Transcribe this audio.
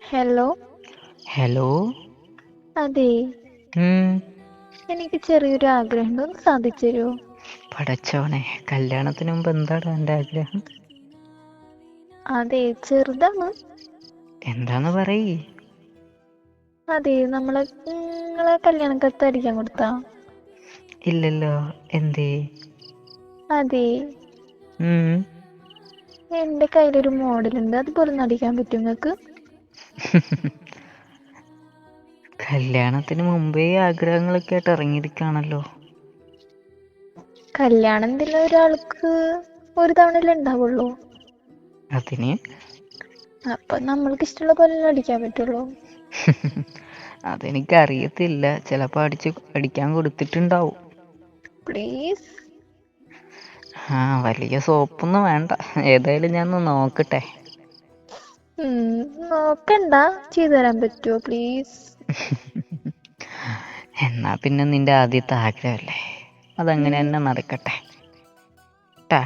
Hello. Hello. അതെ, ഉം, എനിക്ക് ചെറിയൊരു ആഗ്രഹമുണ്ട്, ഒന്ന് സാധിച്ചു തരുമോ? പടച്ചോനെ, കല്യാണത്തിന് മുമ്പ് എന്താടാ എൻ്റെ ആഗ്രഹം? അതെ, ചെറുതാണ്. എന്താന്ന് പറയ്. അതെ, നിങ്ങളെ കല്യാണക്കത്ത് അടിക്കാൻ കൊടുത്താ? ഇല്ലല്ലോ, എന്തേ? അതെ, ഉം. എൻ്റെ കയ്യിലൊരു മോഡലുണ്ട്, അതുപോലെ ഒന്ന് അടിക്കാൻ പറ്റുമോ നിങ്ങൾക്ക്? കല്യാണത്തിന് മുമ്പേ ആഗ്രഹങ്ങളൊക്കെ ആയിട്ട് ഇറങ്ങിയിരിക്കുകയാണല്ലോ. കല്യാണം എന്തെങ്കിലും ഒരാൾക്ക് ഒരു തവണയല്ലേ ഉണ്ടാവുള്ളൂ. അതിന് അപ്പം നമ്മൾക്ക് ഇഷ്ടമുള്ള പോലെ അടിക്കാൻ പറ്റുള്ളൂ. അതെനിക്കറിയത്തില്ല, ചിലപ്പോൾ അടിക്കാൻ കൊടുത്തിട്ടുണ്ടാവും. പ്ലീസ്. വലിയ സോപ്പൊന്നും വേണ്ട, ഏതായാലും ഞാൻ ഒന്ന് നോക്കട്ടെ. നോക്കണ്ട, ചെയ്തു തരാൻ പറ്റുമോ പ്ലീസ്? എന്നാ പിന്നെ നിന്റെ ആദ്യത്തെ ആഗ്രഹമല്ലേ, അതങ്ങനെ തന്നെ നടക്കട്ടെ ട്ടാ.